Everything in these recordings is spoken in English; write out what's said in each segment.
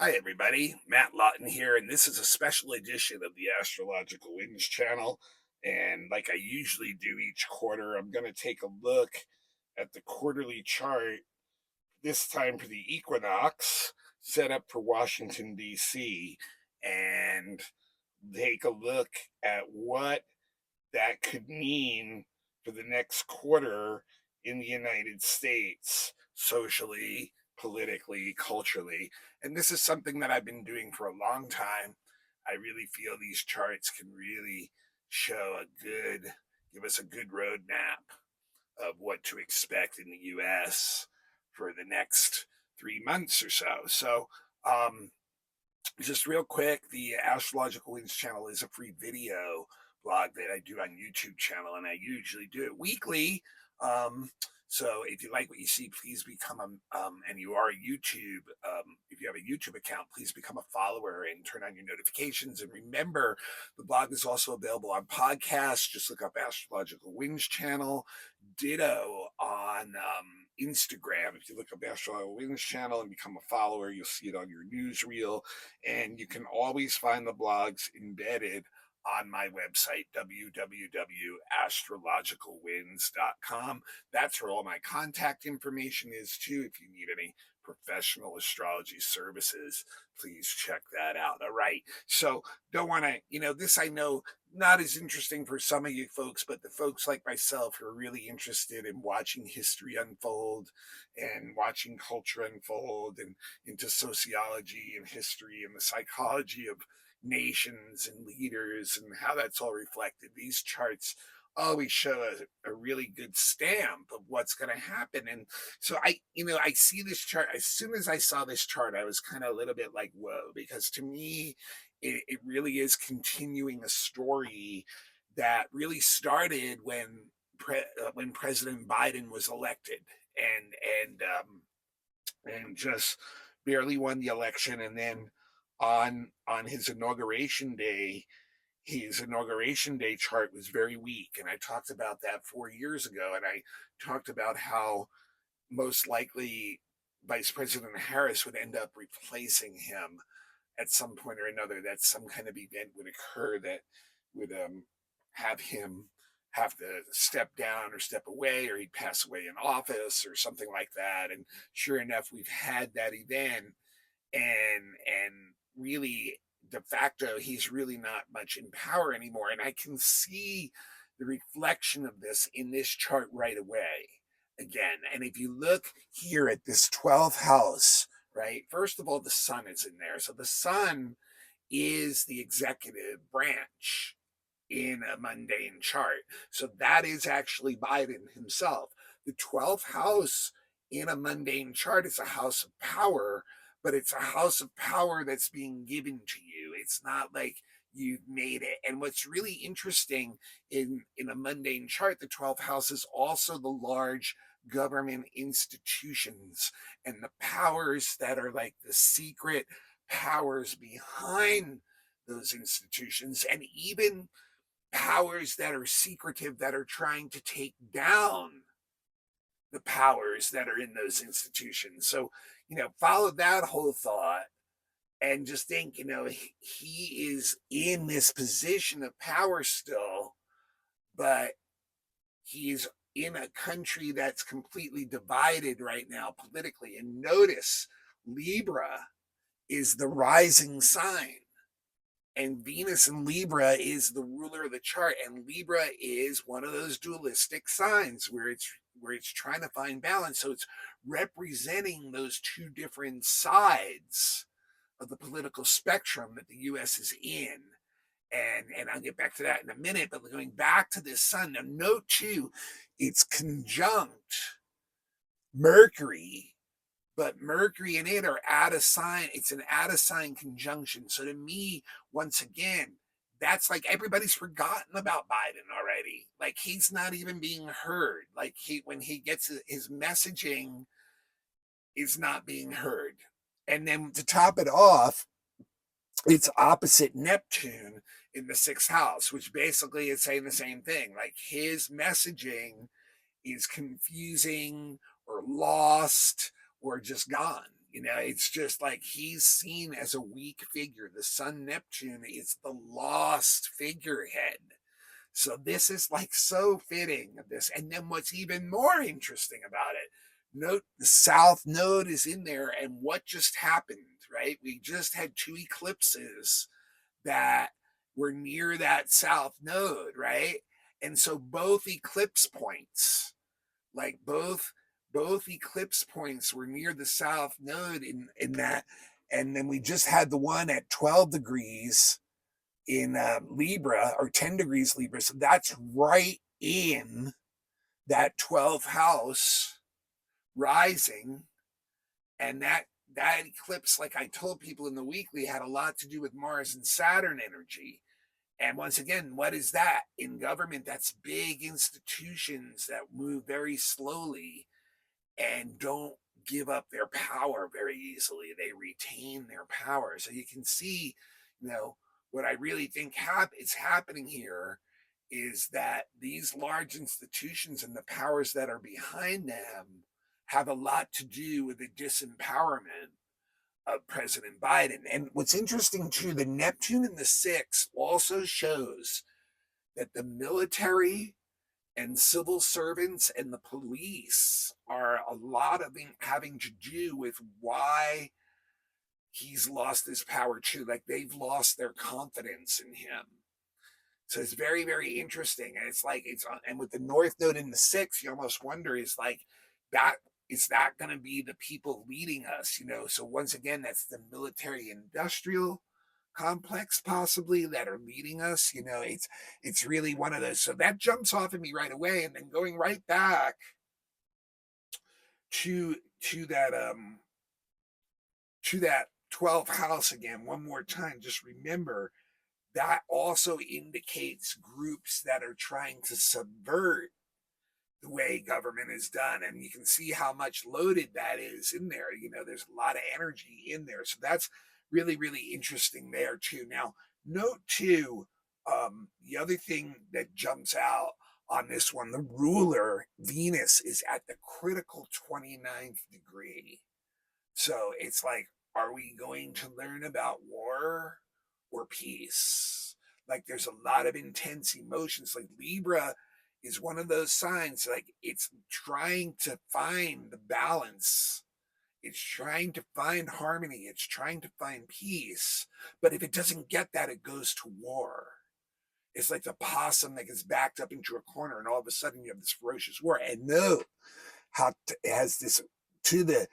Hi, everybody. Matt Lawton here, and this is a special edition of the Astrological Winds channel. And like I usually do each quarter, I'm going to take a look at the quarterly chart, this time for the equinox, set up for Washington, D.C., and take a look at what that could mean for the next quarter in the United States, socially, politically, culturally. And this is something that I've been doing for a long time. I really feel these charts can really give us a good roadmap of what to expect in the US for the next 3 months or so. Um, just real quick, the Astrological Winds channel is a free video blog that I do on YouTube channel, and I usually do it weekly. Um, so if you like what you see, please become and you are a YouTube, if you have a YouTube account, please become a follower and turn on your notifications. And remember, the blog is also available on podcasts. Just look up Astrological Winds channel. Ditto on Instagram. If you look up Astrological Winds channel and become a follower, you'll see it on your newsreel. And you can always find the blogs embedded on my website, www.astrologicalwinds.com. That's where all my contact information is, too. If you need any professional astrology services, please check that out. All right. So, don't want to, this I know not as interesting for some of you folks, but the folks like myself who are really interested in watching history unfold and watching culture unfold and into sociology and history and the psychology of nations and leaders and how that's all reflected. These charts always show a really good stamp of what's going to happen. And so I see this chart. As soon as I saw this chart, I was kind of a little bit like, whoa, because to me, it really is continuing a story that really started when President Biden was elected and and just barely won the election, and then on his inauguration day chart was very weak, and I talked about that 4 years ago, and I talked about how most likely Vice President Harris would end up replacing him at some point or another, that some kind of event would occur that would have him have to step down or step away, or he'd pass away in office or something like that. And sure enough, we've had that event, and really de facto he's really not much in power anymore. And I can see the reflection of this in this chart right away again. And if you look here at this 12th house, right? First of all, the sun is in there. So the sun is the executive branch in a mundane chart. So that is actually Biden himself. The 12th house in a mundane chart is a house of power, but it's a house of power that's being given to you. It's not like you've made it. And what's really interesting in a mundane chart, the 12th house is also the large government institutions and the powers that are like the secret powers behind those institutions, and even powers that are secretive that are trying to take down the powers that are in those institutions. So, follow that whole thought and just think, he is in this position of power still, but he's in a country that's completely divided right now politically. And notice Libra is the rising sign, and Venus in Libra is the ruler of the chart, and Libra is one of those dualistic signs where it's trying to find balance. So it's representing those two different sides of the political spectrum that the US is in. And I'll get back to that in a minute, but going back to this sun, now note too, it's conjunct Mercury, but Mercury and it are at a sign. It's an at a sign conjunction. So to me, once again, that's like everybody's forgotten about Biden already. Like he's not even being heard. Like when he gets his messaging is not being heard. And then to top it off, it's opposite Neptune in the 6th house, which basically is saying the same thing. Like his messaging is confusing or lost or just gone. It's just like he's seen as a weak figure. The Sun Neptune is the lost figurehead. So this is like so fitting of this. And then what's even more interesting about it, note the South Node is in there. And what just happened, right? We just had two eclipses that were near that South Node, right? And so both eclipse points, like both eclipse points were near the South Node in that. And then we just had the one at 12 degrees in Libra, or 10 degrees Libra. So that's right in that 12th house rising. And that eclipse, like I told people in the weekly, had a lot to do with Mars and Saturn energy. And once again, what is that? In government, that's big institutions that move very slowly and don't give up their power very easily. They retain their power. So you can see, you know, what I really think is happening here is that these large institutions and the powers that are behind them have a lot to do with the disempowerment of President Biden. And what's interesting too, the Neptune in the sixth also shows that the military and civil servants and the police are a lot of having to do with why he's lost his power too. Like they've lost their confidence in him. So it's very, very interesting. And it's like, and with the North Node in the sixth, you almost wonder, that, is that going to be the people leading us? So once again, that's the military industrial complex possibly that are leading us. It's really one of those. So that jumps off at me right away. And then going right back to that 12th house again one more time, just remember that also indicates groups that are trying to subvert the way government is done. And you can see how much loaded that is in there. There's a lot of energy in there. So that's really, really interesting there too. Now, note too, the other thing that jumps out on this one, the ruler, Venus, is at the critical 29th degree. So it's like, are we going to learn about war or peace? Like there's a lot of intense emotions. Like Libra is one of those signs, like it's trying to find the balance. It's trying to find harmony. It's trying to find peace. But if it doesn't get that, it goes to war. It's like the possum that gets backed up into a corner and all of a sudden you have this ferocious war. And no, how it has this to the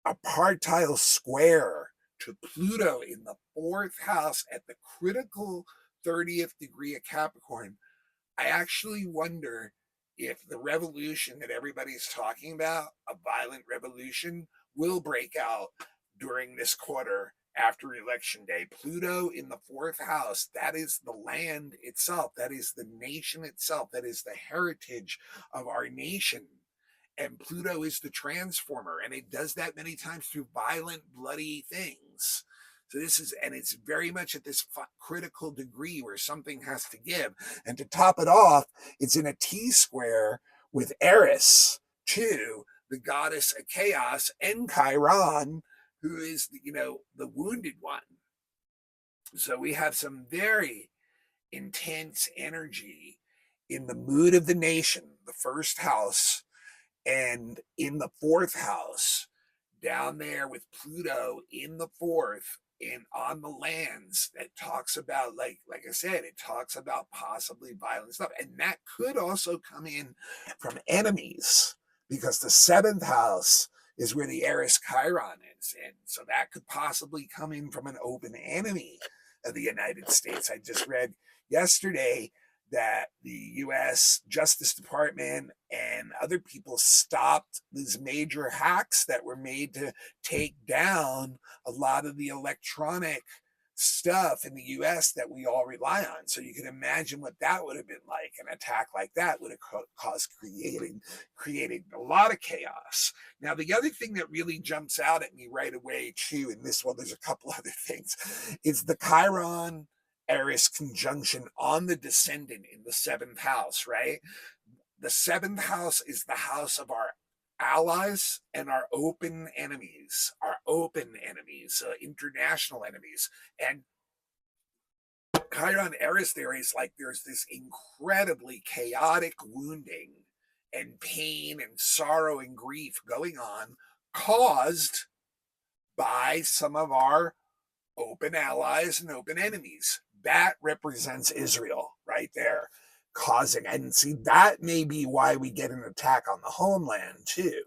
apartile square to Pluto in the fourth house at the critical 30th degree of Capricorn. I actually wonder if the revolution that everybody's talking about, a violent revolution, will break out during this quarter after election day. Pluto in the fourth house, that is the land itself, that is the nation itself, that is the heritage of our nation. And Pluto is the transformer, and it does that many times through violent, bloody things. So and it's very much at this critical degree where something has to give. And to top it off, it's in a T square with Eris, too, the goddess of chaos, and Chiron, who is, the wounded one. So we have some very intense energy in the mood of the nation, the first house, and in the fourth house, down there with Pluto in the fourth and on the lands, that talks about, like I said, it talks about possibly violent stuff. And that could also come in from enemies, because the seventh house is where the Eris Chiron is. And so that could possibly come in from an open enemy of the United States. I just read yesterday that the U.S. Justice Department and other people stopped these major hacks that were made to take down a lot of the electronic stuff in the U.S. that we all rely on. So you can imagine what that would have been like. An attack like that would have caused creating a lot of chaos. Now, the other thing that really jumps out at me right away too, in this one, there's a couple other things, is the Chiron Eris conjunction on the descendant in the seventh house, right? The seventh house is the house of our allies and our open enemies, international enemies. And Chiron Eris there is like there's this incredibly chaotic wounding and pain and sorrow and grief going on, caused by some of our open allies and open enemies. That represents Israel right there, causing, and see, that may be why we get an attack on the homeland too.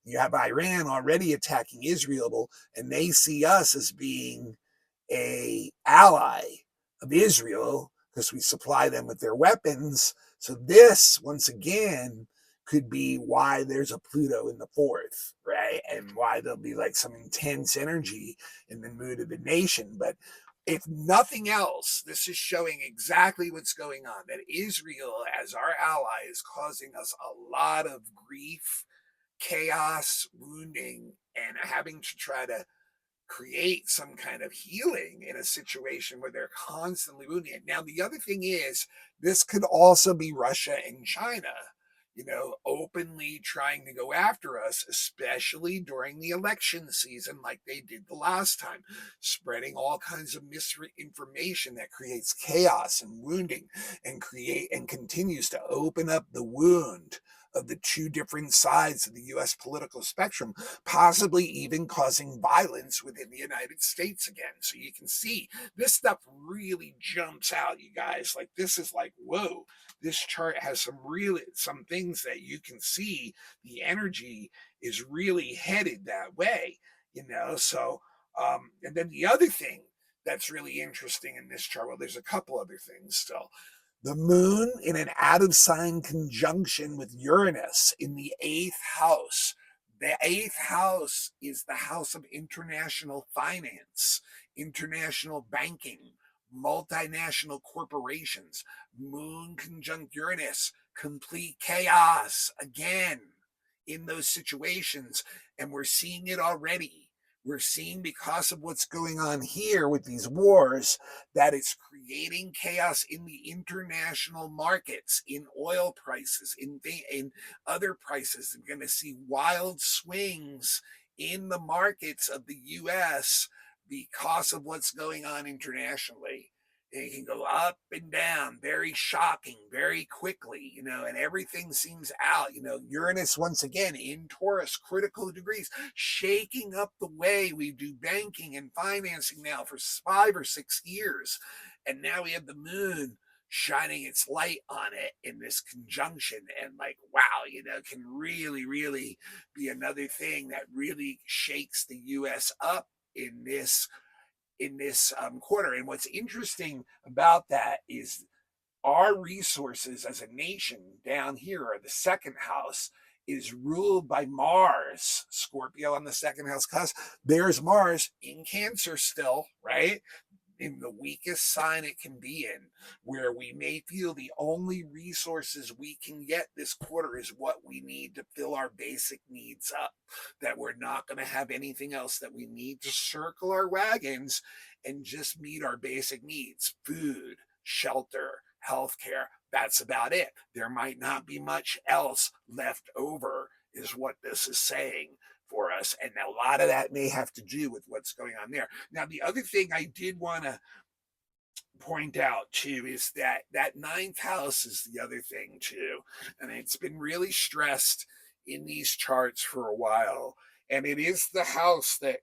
You have Iran already attacking Israel, and they see us as being a ally of Israel because we supply them with their weapons. So this, once again, could be why there's a Pluto in the fourth, right? And why there'll be like some intense energy in the mood of the nation. But if nothing else, this is showing exactly what's going on, that Israel, as our ally, is causing us a lot of grief, chaos, wounding, and having to try to create some kind of healing in a situation where they're constantly wounded. Now, the other thing is, this could also be Russia and China, openly trying to go after us, especially during the election season, like they did the last time, spreading all kinds of misinformation that creates chaos and wounding and continues to open up the wound of the two different sides of the US political spectrum, possibly even causing violence within the United States again. So you can see this stuff really jumps out, you guys. Like, this is like, whoa, this chart has some things that you can see the energy is really headed that way. So and then the other thing that's really interesting in this chart, well, there's a couple other things still. The moon in an out of sign conjunction with Uranus in the eighth house. The eighth house is the house of international finance, international banking, multinational corporations. Moon conjunct Uranus, complete chaos again in those situations. And we're seeing it already. We're seeing, because of what's going on here with these wars, that it's creating chaos in the international markets, in oil prices, in other prices. We're going to see wild swings in the markets of the US because of what's going on internationally. It can go up and down, very shocking, very quickly, and everything seems out. Uranus, once again, in Taurus, critical degrees, shaking up the way we do banking and financing now for 5 or 6 years. And now we have the moon shining its light on it in this conjunction. And like, wow, can really, really be another thing that really shakes the US up in this quarter. And what's interesting about that is our resources as a nation down here, or the second house, is ruled by Mars, Scorpio on the second house cusp. There's Mars in Cancer still, right? In the weakest sign it can be in, where we may feel the only resources we can get this quarter is what we need to fill our basic needs up, that we're not going to have anything else, that we need to circle our wagons and just meet our basic needs: food, shelter, healthcare. That's about it. There might not be much else left over, is what this is saying for us. And a lot of that may have to do with what's going on there. Now, the other thing I did want to point out too is that ninth house is the other thing too. And it's been really stressed in these charts for a while. And it is the house that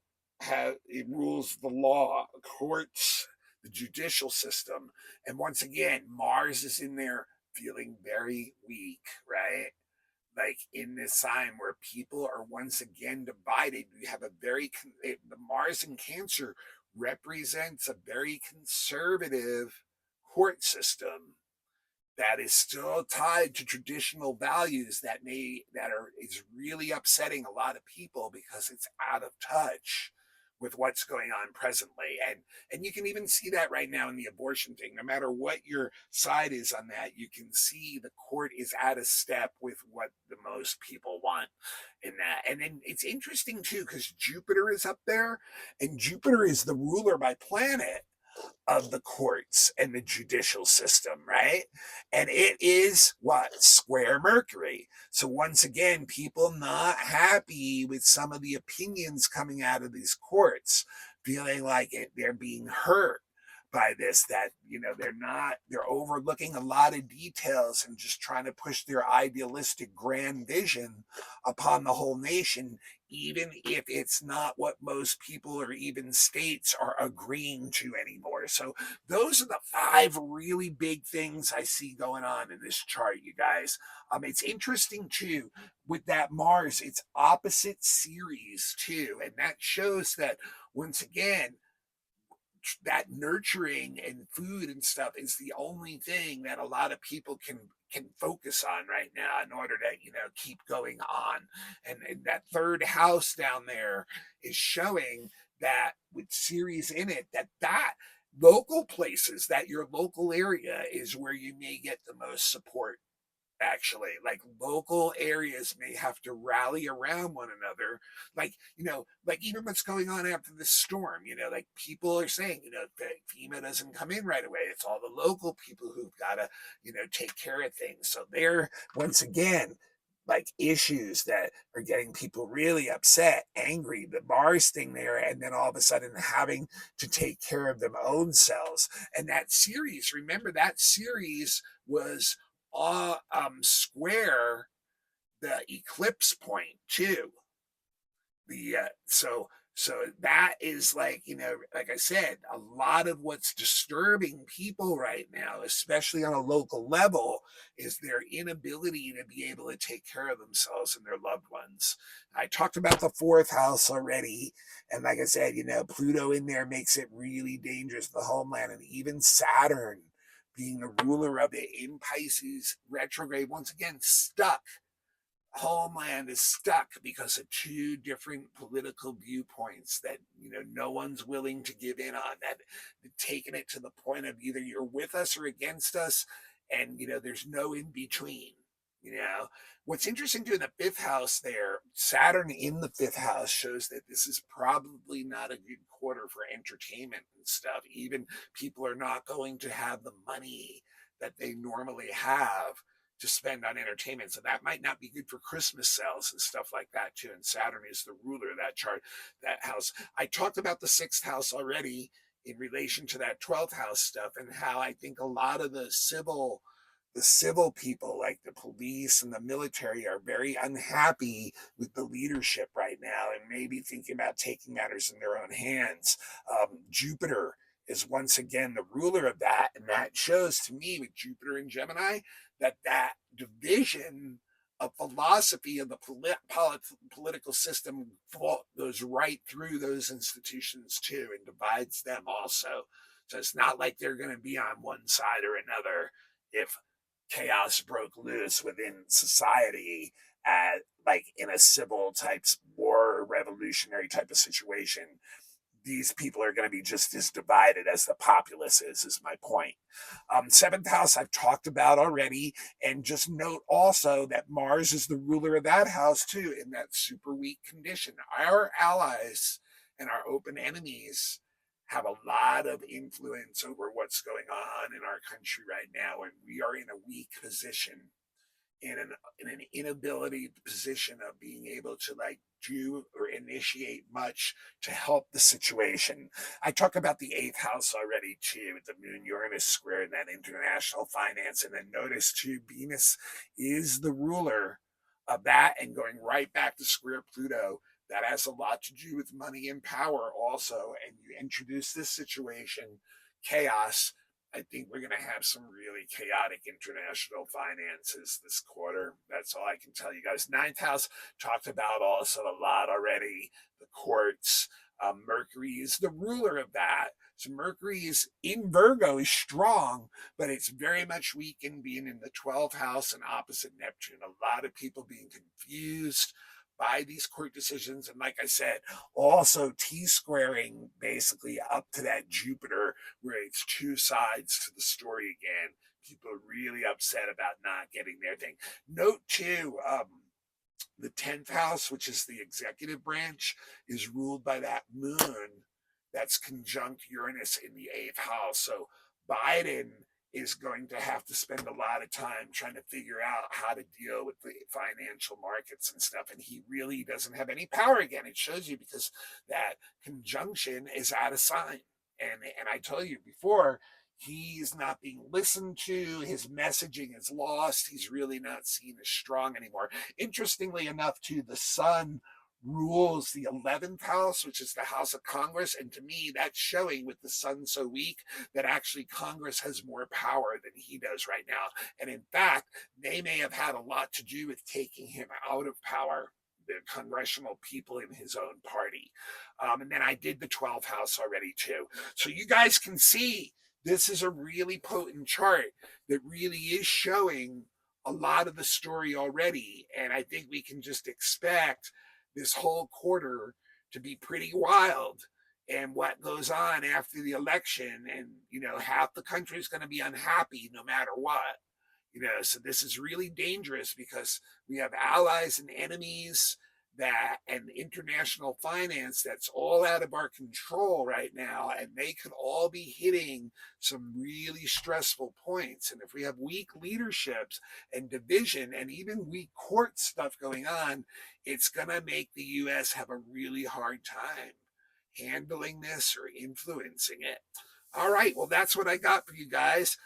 it rules the law, courts, the judicial system. And once again, Mars is in there feeling very weak, right? Like in this sign where people are once again divided. You have the Mars in Cancer represents a very conservative court system that is still tied to traditional values is really upsetting a lot of people because it's out of touch with what's going on presently. And you can even see that right now in the abortion thing. No matter what your side is on that, you can see the court is out of step with what the most people want in that. And then it's interesting too, because Jupiter is up there, and Jupiter is the ruler by planet of the courts and the judicial system, right? And it is what? Square Mercury. So once again, people not happy with some of the opinions coming out of these courts, feeling like they're being hurt by this, that they're overlooking a lot of details and just trying to push their idealistic grand vision upon the whole nation, even if it's not what most people or even states are agreeing to anymore. So those are the five really big things I see going on in this chart, you guys. It's interesting too with that Mars, it's opposite series too, and that shows that once again that nurturing and food and stuff is the only thing that a lot of people can focus on right now in order to keep going on. And that third house down there is showing that with series in it, that local places, that your local area is where you may get the most support. Actually, like local areas may have to rally around one another, like like even what's going on after the storm, like people are saying, that FEMA doesn't come in right away, it's all the local people who've got to take care of things. So they're once again like issues that are getting people really upset, angry, the Mars thing there, and then all of a sudden having to take care of their own selves. And that series, remember that series was square the eclipse point too. So that is, like, like I said, a lot of what's disturbing people right now, especially on a local level, is their inability to be able to take care of themselves and their loved ones. I talked about the fourth house already, and like I said, Pluto in there makes it really dangerous, the homeland, and even Saturn being the ruler of it in Pisces retrograde, once again stuck. Homeland is stuck because of two different political viewpoints that no one's willing to give in on, that taking it to the point of either you're with us or against us, and there's no in between. What's interesting too, in the fifth house there, Saturn in the fifth house shows that this is probably not a good quarter for entertainment and stuff. Even people are not going to have the money that they normally have to spend on entertainment. So that might not be good for Christmas sales and stuff like that too. And Saturn is the ruler of that chart, that house. I talked about the sixth house already in relation to that 12th house stuff, and how I think a lot of the civil people, like the police and the military, are very unhappy with the leadership right now and maybe thinking about taking matters in their own hands. Jupiter is once again the ruler of that, and that shows to me with Jupiter and Gemini that division of philosophy of the political system goes right through those institutions too, and divides them also. So it's not like they're going to be on one side or another if chaos broke loose within society, at like in a civil type war, revolutionary type of situation. These people are going to be just as divided as the populace is my point. Seventh house I've talked about already, and just note also that Mars is the ruler of that house too, in that super weak condition. Our allies and our open enemies have a lot of influence over what's going on in our country right now, and we are in a weak position, in an inability position of being able to like do or initiate much to help the situation. I talk about the eighth house already too, with the moon Uranus square and that international finance. And then notice too, Venus is the ruler of that, and going right back to square Pluto. That has a lot to do with money and power also. And you introduce this situation, chaos, I think we're going to have some really chaotic international finances this quarter. That's all I can tell you guys. Ninth house, talked about also a lot already. The courts. Mercury is the ruler of that. So Mercury is in Virgo, is strong, but it's very much weakened, being in the 12th house and opposite Neptune. A lot of people being confused by these court decisions. And like I said, also T-squaring basically up to that Jupiter, where it's two sides to the story again. People are really upset about not getting their thing. Note too, the 10th house, which is the executive branch, is ruled by that moon that's conjunct Uranus in the eighth house. So Biden is going to have to spend a lot of time trying to figure out how to deal with the financial markets and stuff. And he really doesn't have any power again. It shows you because that conjunction is out of sign. And I told you before, he's not being listened to. His messaging is lost. He's really not seen as strong anymore. Interestingly enough, too, the sun rules the 11th house, which is the house of Congress. And to me, that's showing with the sun so weak that actually Congress has more power than he does right now. And in fact, they may have had a lot to do with taking him out of power, the congressional people in his own party. And then I did the 12th house already too. So you guys can see this is a really potent chart that really is showing a lot of the story already. And I think we can just expect this whole quarter to be pretty wild, and what goes on after the election. And, half the country is going to be unhappy no matter what. So this is really dangerous because we have allies and enemies that and international finance that's all out of our control right now, and they could all be hitting some really stressful points. And if we have weak leaderships and division and even weak court stuff going on, it's going to make the US have a really hard time handling this or influencing it. All right, well, that's what I got for you guys.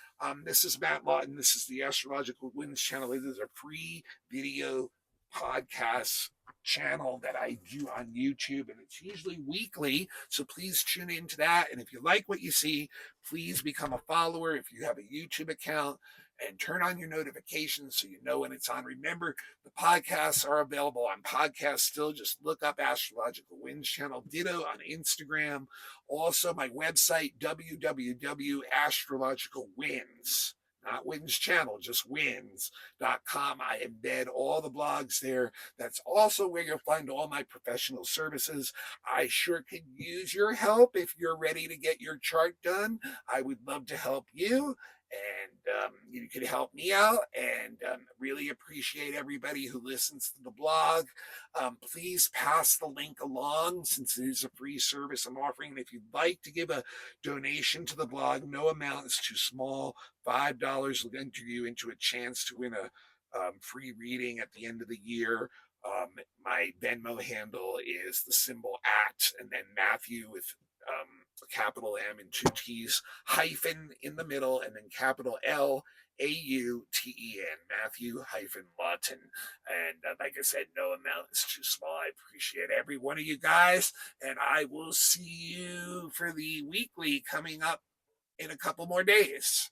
This is Matt Lawton. This is the Astrological Winds channel. This is a free video podcast channel that I do on YouTube, and it's usually weekly, so please tune into that. And if you like what you see, please become a follower if you have a YouTube account, and turn on your notifications so you know when it's on. Remember, the podcasts are available on podcast still. Just look up Astrological Winds channel. Ditto on Instagram. Also, my website, www.astrologicalwinds, not Winds Channel, just winds.com. I embed all the blogs there. That's also where you'll find all my professional services. I sure could use your help if you're ready to get your chart done. I would love to help you. And you can help me out, and really appreciate everybody who listens to the blog. Please pass the link along since it is a free service I'm offering. And if you'd like to give a donation to the blog, no amount is too small. $5 will enter you into a chance to win a free reading at the end of the year. My Venmo handle is the symbol @ and then Matthew with capital M and 2 T's, hyphen in the middle, and then capital Lauten, Matthew Lawton. And like I said, no amount is too small. I appreciate every one of you guys, and I will see you for the weekly coming up in a couple more days.